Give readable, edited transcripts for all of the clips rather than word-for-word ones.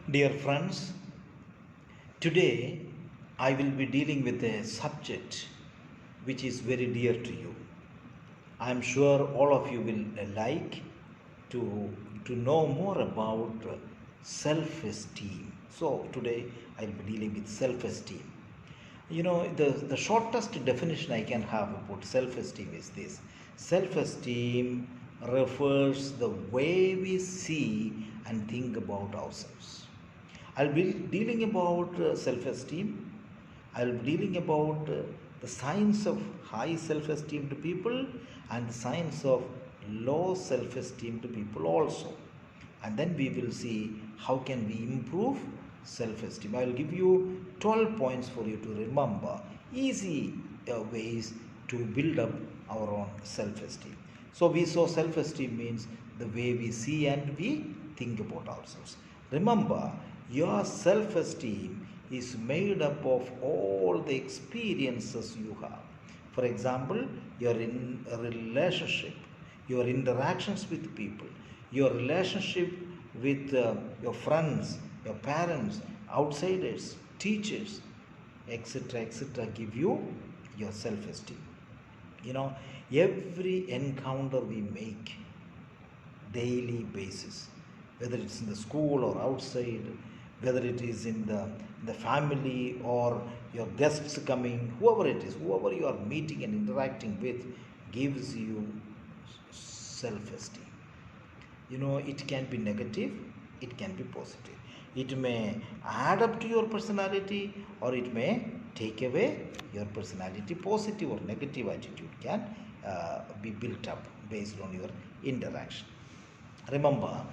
Dear friends, today I will be dealing with a subject which is very dear to you. I am sure all of you will like to know more about self-esteem. So today I will be dealing with self-esteem. The shortest definition I can have about self-esteem is this. Self-esteem refers the way we see and think about ourselves. I'll be dealing about self-esteem. I'll be dealing about the science of high self-esteem to people and the science of low self-esteem to people also. And then we will see how can we improve self-esteem. I will give you 12 points for you to remember, easy ways to build up our own self-esteem. So we saw self-esteem means the way we see and we think about ourselves. Remember, your self-esteem is made up of all the experiences you have. For example, you're in a relationship, your interactions with people, your relationship with your friends, your parents, outsiders, teachers, etc., give you your self-esteem. Every encounter we make daily basis, whether it's in the school or outside, whether it is in the family or your guests coming, whoever it is, whoever you are meeting and interacting with, gives you self-esteem. It can be negative, it can be positive. It may add up to your personality or it may take away your personality. Positive or negative attitude can be built up based on your interaction. Remember,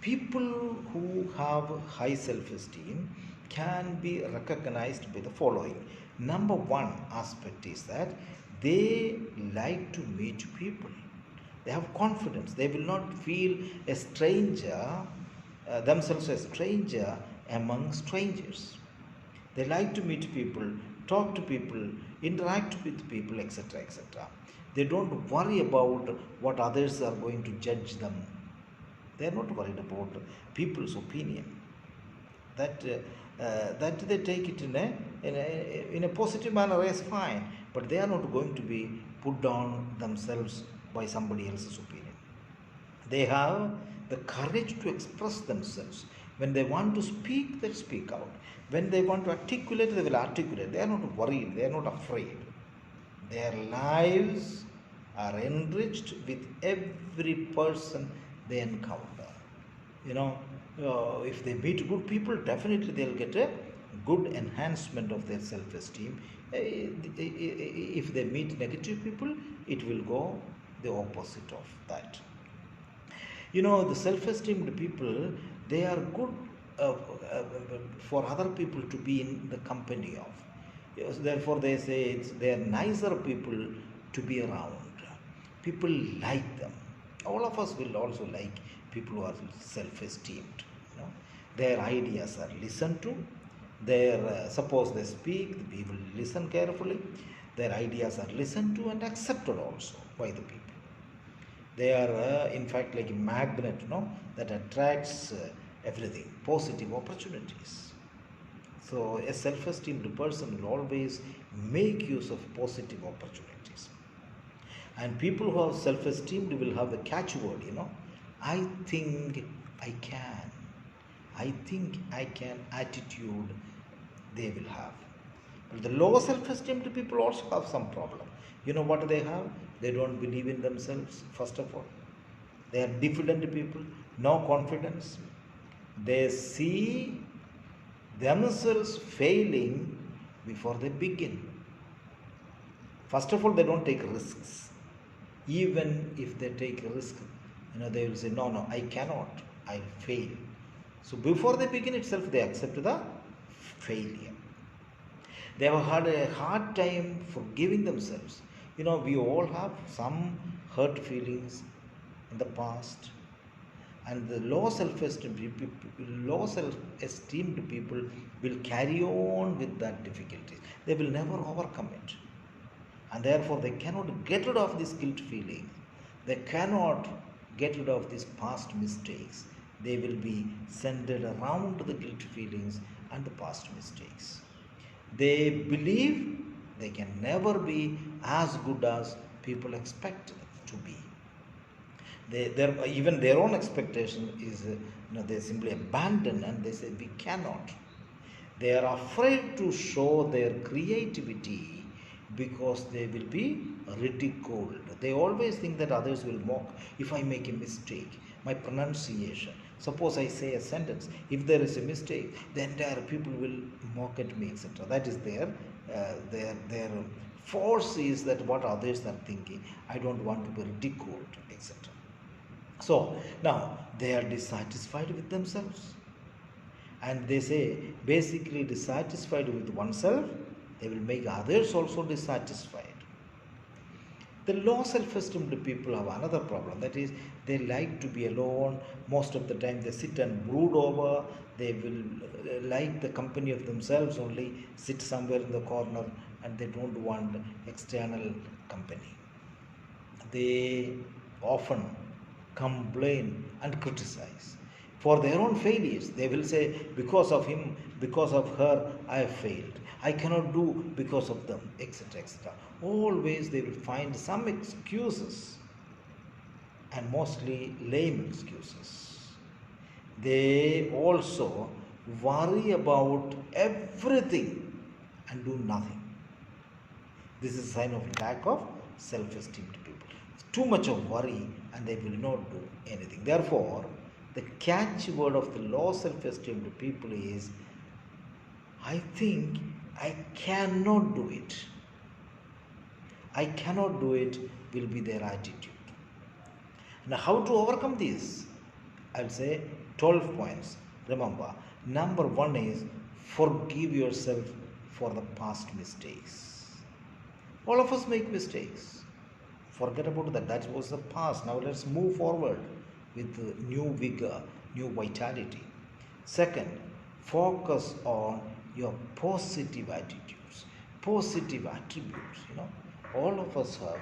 people who have high self-esteem can be recognized by the following. Number one aspect is that they like to meet people. They have confidence. They will not feel a stranger, themselves a stranger among strangers. They like to meet people, talk to people, interact with people, etc., etc. They don't worry about what others are going to judge them. They are not worried about people's opinion. That they take it in a positive manner is fine, but they are not going to be put down themselves by somebody else's opinion. They have the courage to express themselves. When they want to speak, they speak out. When they want to articulate, they will articulate. They are not worried, they are not afraid. Their lives are enriched with every person they encounter. If they meet good people, definitely they'll get a good enhancement of their self-esteem. If they meet negative people, it will go the opposite of that. The self-esteemed people, they are good for other people to be in the company of. Yes, therefore, they say they are nicer people to be around. People like them. All of us will also like people who are self-esteemed. Their ideas are listened to. Suppose they speak, we will listen carefully. Their ideas are listened to and accepted also by the people. They are in fact like a magnet, that attracts everything, positive opportunities. So a self-esteemed person will always make use of positive opportunities. And people who have self-esteemed will have the catchword, I think I can. I think I can attitude they will have. But the low self-esteemed people also have some problem. What they have? They don't believe in themselves, first of all. They are diffident people, no confidence. They see themselves failing before they begin. First of all, they don't take risks. Even if they take a risk, they will say, no, I cannot, I'll fail. So before they begin itself, they accept the failure. They have had a hard time forgiving themselves. We all have some hurt feelings in the past. And the low self-esteemed people will carry on with that difficulty. They will never overcome it. And therefore, they cannot get rid of this guilt feeling. They cannot get rid of these past mistakes. They will be centered around the guilt feelings and the past mistakes. They believe they can never be as good as people expect them to be. Even their own expectation is, they simply abandon and they say, we cannot. They are afraid to show their creativity because they will be ridiculed. They always think that others will mock if I make a mistake. My pronunciation. Suppose I say a sentence. If there is a mistake, the entire people will mock at me, etc. That is their force is that what others are thinking. I don't want to be ridiculed, etc. So now they are dissatisfied with themselves. And they say basically dissatisfied with oneself, they will make others also dissatisfied. The low self-esteem people have another problem, that is they like to be alone. Most of the time they sit and brood over. They will like the company of themselves only, sit somewhere in the corner, and they don't want external company. They often complain and criticize for their own failures. They will say, because of him, because of her, I have failed. I cannot do because of them, etc. etc. Always they will find some excuses, and mostly lame excuses. They also worry about everything and do nothing. This is a sign of lack of self-esteem to people. Too much of worry and they will not do anything. Therefore, the catchword of the low self-esteem to people is, I think I cannot do it. I cannot do it will be their attitude. Now, how to overcome this? I'll say 12 points. Remember, number 1 is forgive yourself for the past mistakes. All of us make mistakes. Forget about that. That was the past. Now let's move forward with new vigor, new vitality. Second, focus on your positive attitudes, positive attributes. All of us have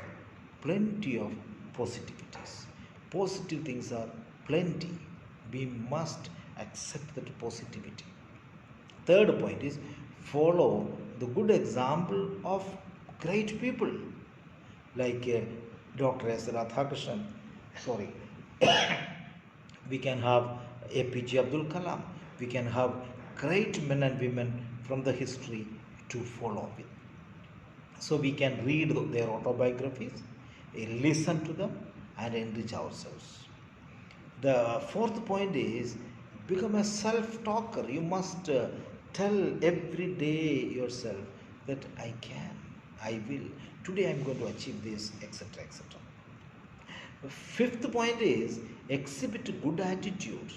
plenty of positivities. Positive things are plenty. We must accept that positivity. Third point is follow the good example of great people like Dr. S. Radhakrishnan. Sorry. We can have APJ Abdul Kalam. We can have great men and women from the history to follow with. So we can read their autobiographies, listen to them, and enrich ourselves. The fourth point is become a self-talker. You must tell every day yourself that I can, I will, today I am going to achieve this, etc. etc. Fifth point is exhibit good attitude,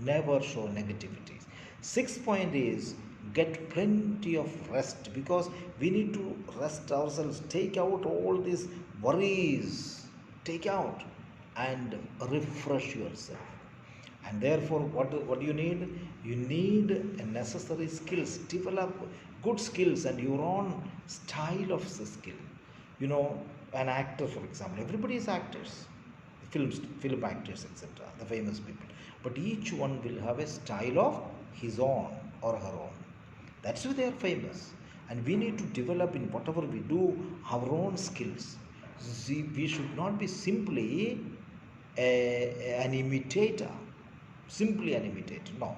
never show negativities. Sixth point is get plenty of rest, because we need to rest ourselves, take out all these worries, take out and refresh yourself. And therefore what do you need? You need a necessary skills. Develop good skills and your own style of the skill. An actor, for example, everybody is actors, film actors, etc., the famous people, but each one will have a style of his own or her own. That's why they are famous. And we need to develop in whatever we do our own skills. See, we should not be simply an imitator, simply an imitator. No,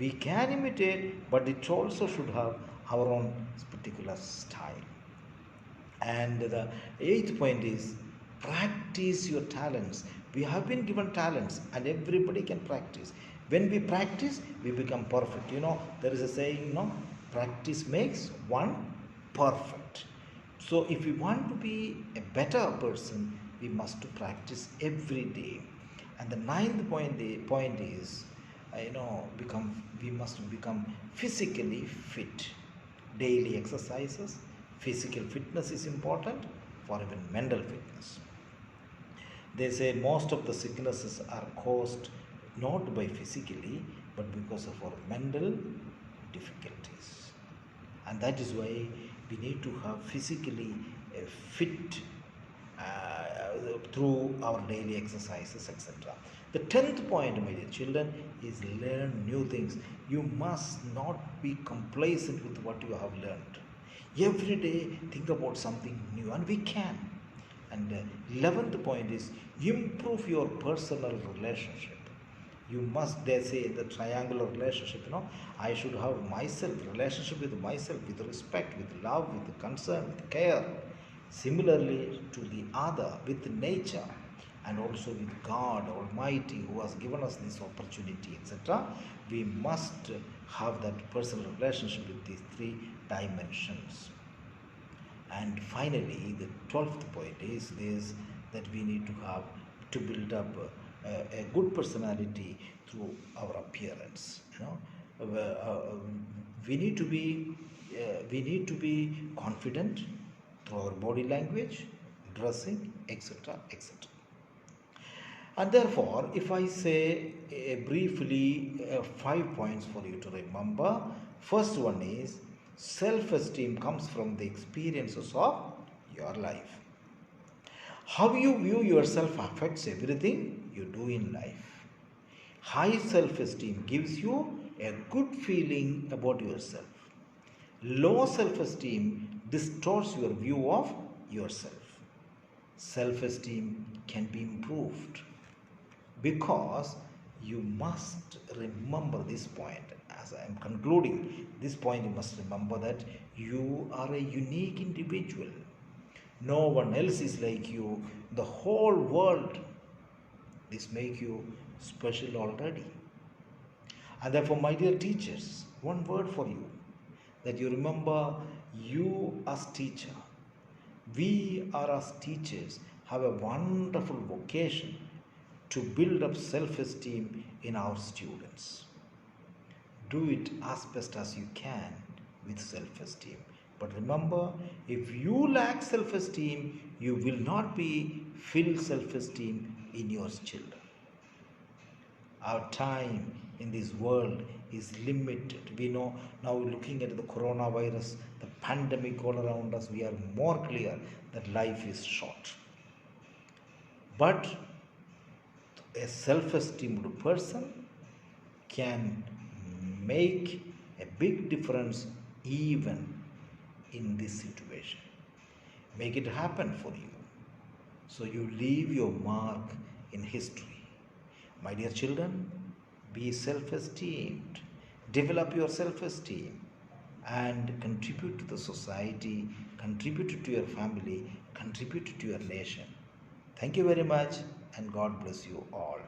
we can imitate, but it also should have our own particular style. And the eighth point is practice your talents. We have been given talents and everybody can practice. When we practice, we become perfect. There is a saying, practice makes one perfect. So if we want to be a better person, we must practice every day. And the ninth point is, we must become physically fit. Daily exercises, physical fitness is important for even mental fitness. They say most of the sicknesses are caused not by physically, but because of our mental difficulties. And that is why we need to have physically a fit through our daily exercises, etc. The 10th point, my dear children, is learn new things. You must not be complacent with what you have learned. Every day, think about something new, and we can. And 11th point is improve your personal relationship. You must, they say in the triangular relationship, I should have myself, relationship with myself, with respect, with love, with concern, with care. Similarly to the other, with nature, and also with God Almighty, who has given us this opportunity, etc. We must have that personal relationship with these three dimensions. And finally, the 12th point is this, that we need to have to build up a good personality through our appearance. We need to be confident through our body language, dressing, etc., etc. And therefore, if I say briefly 5 points for you to remember, first one is self-esteem comes from the experiences of your life. How you view yourself affects everything you do in life. High self-esteem gives you a good feeling about yourself. Low self-esteem distorts your view of yourself. Self-esteem can be improved, because you must remember this point. As I am concluding this point, you must remember that you are a unique individual. No one else is like you. The whole world, this makes you special already. And therefore, my dear teachers, one word for you, that you remember, you as teacher, we are as teachers have a wonderful vocation to build up self-esteem in our students. Do it as best as you can with self-esteem. But remember, if you lack self-esteem, you will not be filled self-esteem in your children. Our time in this world is limited. We know now, looking at the coronavirus, the pandemic all around us, we are more clear that life is short. But a self-esteemed person can make a big difference even in this situation. Make it happen for you, so you leave your mark in history. My dear children, be self-esteemed, develop your self-esteem, and contribute to the society, contribute to your family, contribute to your nation. Thank you very much, and God bless you all.